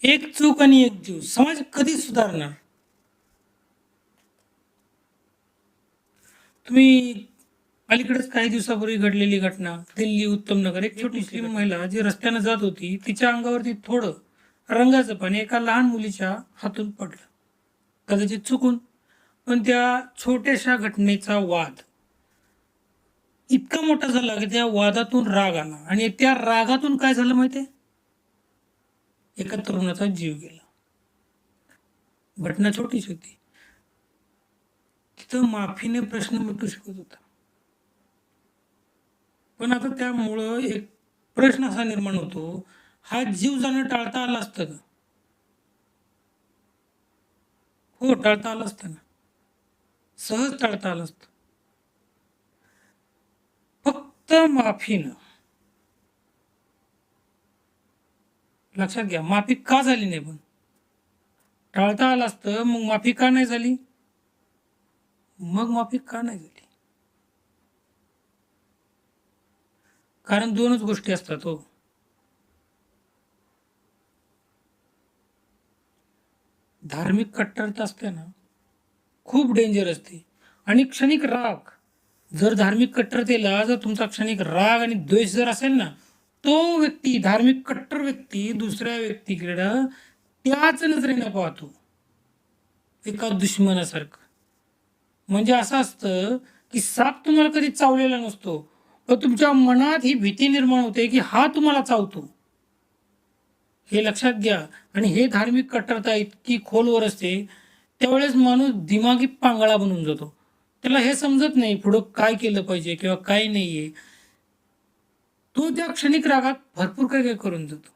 एक चूक आणि एक जीव, समाज कधी सुधारणार? तुम्ही अलीकडेच काही दिवसापूर्वी घडलेली घटना, दिल्ली उत्तम नगर, एक छोटी मुस्लिम महिला जी रस्त्याने जात होती, तिच्या अंगावरती थोडं रंगाचं पाणी एका लहान मुलीच्या हातून पडलं, कदाचित चुकून. पण त्या छोट्याशा घटनेचा वाद इतका मोठा झाला की त्या वादातून राग आला, आणि त्या रागातून काय झालं माहितीये? एका तरुणाचा जीव गेला. घटना छोटीच होती, तिथं माफीने प्रश्न मिटू शकत होता. पण आता त्यामुळं एक प्रश्न असा निर्माण होतो, हा जीव जाणं टाळता आलं असतं का? हो, टाळता आलं असतं ना, सहज टाळता आलं असतं. फक्त माफीनं. लक्षात घ्या, माफी का झाली नाही? पण टाळता आलं असतं, मग माफी का नाही झाली? मग माफी का नाही झाली? कारण दोनच गोष्टी असतात हो. धार्मिक कट्टरता असते ना, खूप डेंजर असते. आणि क्षणिक राग, जर धार्मिक कट्टरतेला जर तुमचा क्षणिक राग आणि द्वेष जर असेल ना, तो व्यक्ती, धार्मिक कट्टर व्यक्ती, दुसऱ्या व्यक्तीकडं त्याच नजरेनं पाहतो, एका दुश्मनासारखं. म्हणजे असं असतं की साप तुम्हाला कधी चावलेला नसतो, पण तुमच्या मनात ही भीती निर्माण होते की हा तुम्हाला चावतो. हे लक्षात घ्या. आणि हे धार्मिक कट्टरता इतकी खोलवर असते, त्यावेळेस माणूस दिमागी पांगळा बनून जातो. त्याला हे समजत नाही पुढं काय केलं पाहिजे किंवा काय नाहीये. तो त्या क्षणिक रागात भरपूर काय काय करून जातो.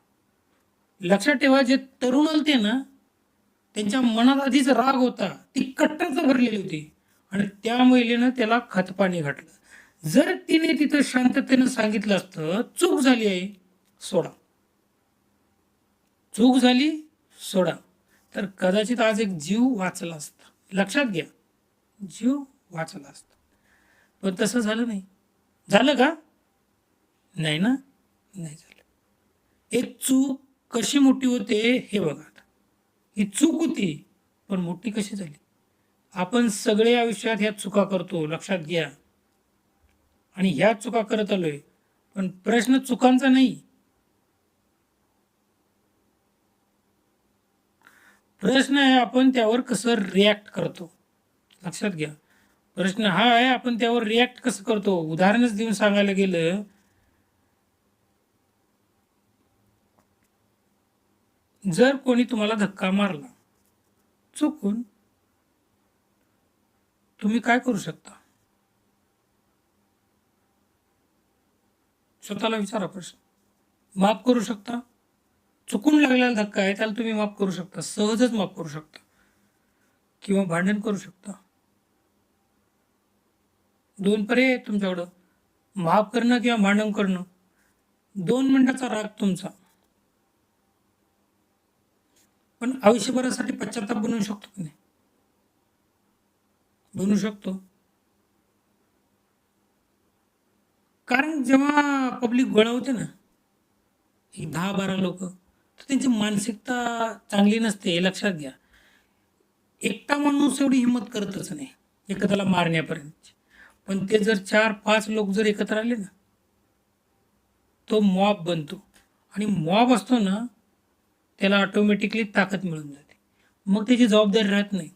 लक्षात ठेवा, जे तरुण आलते ना, त्यांच्या मनात आधीच राग होता, ती कट्टरता भरलेली होती, आणि त्या महिलेनं त्याला खतपाणी घातलं. जर तिने तिथं शांततेनं सांगितलं असतं, चूक झाली आहे, सोडा, चूक झाली, सोडा, तर कदाचित आज एक जीव वाचला असता. लक्षात घ्या, जीव वाचला असता. पण तसं झालं नाही. झालं का? नाही ना, नाही झालं. एक चूक कशी मोठी होते हे बघा आता. ही चूक होती, पण मोठी कशी झाली? आपण सगळे आयुष्यात ह्या चुका करतो, लक्षात घ्या. आणि ह्या चुका करत आलोय. पण प्रश्न चुकांचा नाही, प्रश्न आहे आपण त्यावर कसं रिॲक्ट करतो. लक्षात घ्या, प्रश्न हा आहे आपण त्यावर रिॲक्ट कसं करतो. उदाहरणच देऊन सांगायला गेलं, जर कोणी तुम्हाला धक्का मारला चुकून, तुम्ही काय करू शकता? स्वतःला विचारा प्रश्न. माफ करू शकता? चुकून लागलेला धक्का आहे, त्याला तुम्ही माफ करू शकता, सहजच माफ करू शकता, किंवा भांडण करू शकता. दोन पर्याय आहेत तुमच्याकडं, माफ करणं किंवा भांडण करणं. 2 मिनिटाचा राग तुमचा, पण आयुष्यभरासाठी पश्चाताप बनवू शकतो की नाही? बनवू शकतो. कारण जेव्हा पब्लिक गोळा होते ना, ही 10-12 लोक, तर त्यांची मानसिकता चांगली नसते, हे लक्षात घ्या. एकटा माणूस एवढी हिंमत करतच नाही एखाद्याला मारण्यापर्यंत. पण ते जर 4-5 लोक जर एकत्र आले ना, तो मॉब बनतो. आणि मॉब असतो ना, त्याला ऑटोमॅटिकली ताकद मिळून जाते. मग त्याची जबाबदारी राहत नाही.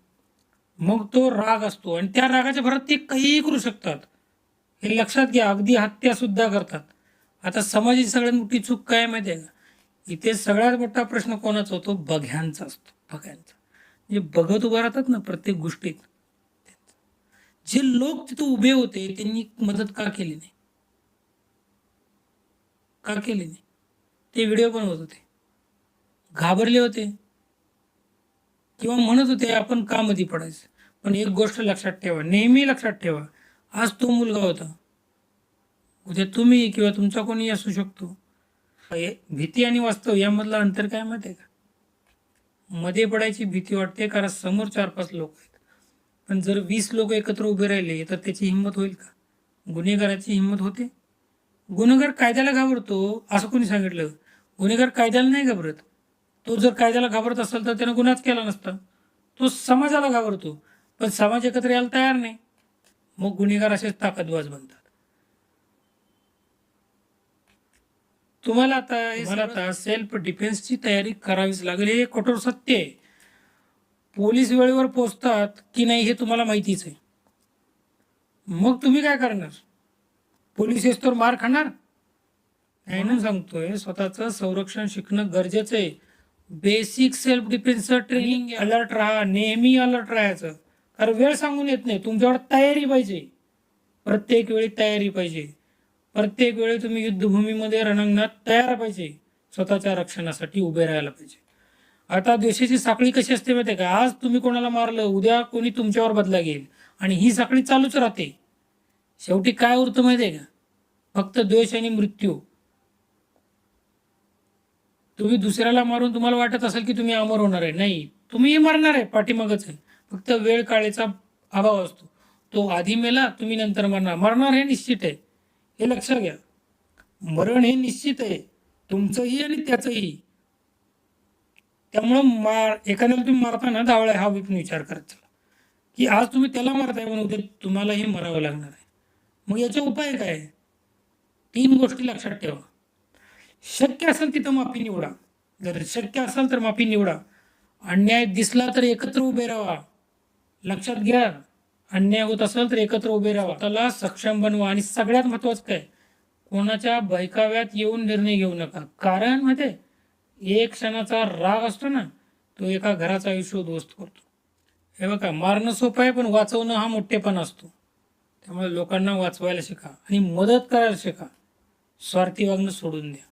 मग तो राग असतो, आणि त्या रागाच्या भरात ते काहीही करू शकतात. हे लक्षात घ्या, अगदी हत्या सुद्धा करतात. आता समाजाची सगळ्यात मोठी चूक काय माहिती आहे का? इथे सगळ्यात मोठा प्रश्न कोणाचा होतो? बघ्यांचा असतो, बघ्यांचा. जे बघत उभं राहतात ना प्रत्येक गोष्टीत, जे लोक तिथे उभे होते त्यांनी मदत का केली नाही? का केली नाही? ते व्हिडिओ बनवत होते, घाबरले होते, किंवा म्हणत होते आपण का मध्ये पडायचं. पण एक गोष्ट लक्षात ठेवा, नेहमी लक्षात ठेवा, आज तो मुलगा होता, उद्या तुम्ही किंवा तुमचा कोणी असू शकतो. भीती आणि वास्तव यामधलं अंतर काय माहिती आहे का? मध्ये पडायची भीती वाटते कारण समोर 4-5 लोक आहेत. पण जर 20 लोक एकत्र उभे राहिले तर त्याची हिंमत होईल का? गुन्हेगाराची हिंमत होते? गुन्हेगार कायद्याला घाबरतो असं कोणी सांगितलं? गुन्हेगार कायद्याला नाही घाबरत, तो जर कायद्याला घाबरत असेल तर त्यानं गुन्हाच केला नसता. तो समाजाला घाबरतो, पण समाज एकत्र यायला तयार नाही. मग गुन्हेगार असेच ताकदवाज बनतात. तुम्हाला आता सेल्फ डिफेन्सची तयारी करावीच लागेल. हे कठोर सत्य आहे. पोलीस वेळेवर पोहोचतात की नाही हे तुम्हाला माहितीच आहे. मग तुम्ही काय करणार? पोलीस येस्तोवर मार खाणार? म्हणून सांगतोय, स्वतःचं संरक्षण शिकणं गरजेचं आहे. बेसिक सेल्फ डिफेन्सचं ट्रेनिंग, अलर्ट राहा, नेहमी अलर्ट राहायचं. कारण वेळ सांगून येत नाही, तुमच्यावर तयारी पाहिजे. प्रत्येक वेळी तयारी पाहिजे. प्रत्येक वेळी तुम्ही युद्धभूमीमध्ये रणांगणात तयार पाहिजे. स्वतःच्या रक्षणासाठी उभे राहायला पाहिजे. आता देशाची साखळी कशी असते माहिती आहे का? आज तुम्ही कोणाला मारलं, उद्या कोणी तुमच्यावर बदला घेईल आणि ही साखळी चालूच राहते. शेवटी काय उरतं माहिती आहे का? फक्त द्वेष आणि मृत्यू. तुम्ही दुसऱ्याला मारून तुम्हाला वाटत असेल की तुम्ही अमर होणार आहे. नाही, तुम्हीही मरणार आहे, पाठीमागच आहे. फक्त वेळ काळेचा अभाव असतो. तो आधी मेला, तुम्ही नंतर मरणार. मरणार हे निश्चित आहे, हे लक्षात घ्या. मरण हे निश्चित आहे, तुमचंही आणि त्याचंही. त्यामुळं एखाद्याला तुम्ही मारताना डावळ्या हा विचार करत चला की आज तुम्ही त्याला मारताय पण उद्या तुम्हालाही मरावं लागणार आहे. मग याचे उपाय काय? 3 गोष्टी लक्षात ठेवा. शक्य असेल तिथं माफी निवडा. जर शक्य असेल तर माफी निवडा. अन्याय दिसला तर एकत्र उभे राहा. लक्षात घ्या, अन्याय होत असेल तर एकत्र उभे राहा. त्याला सक्षम बनवा. आणि सगळ्यात महत्वाचं काय, कोणाच्या बहिकाव्यात येऊन निर्णय घेऊ नका. कारण माहिती, एक क्षणाचा राग असतो ना, तो एका घराचं आयुष्य उद्ध्वस्त करतो. हे बघा, मारणं सोपं आहे पण वाचवणं हा मोठेपणा असतो. त्यामुळे लोकांना वाचवायला शिका आणि मदत करायला शिका. स्वार्थी वागणं सोडून द्या.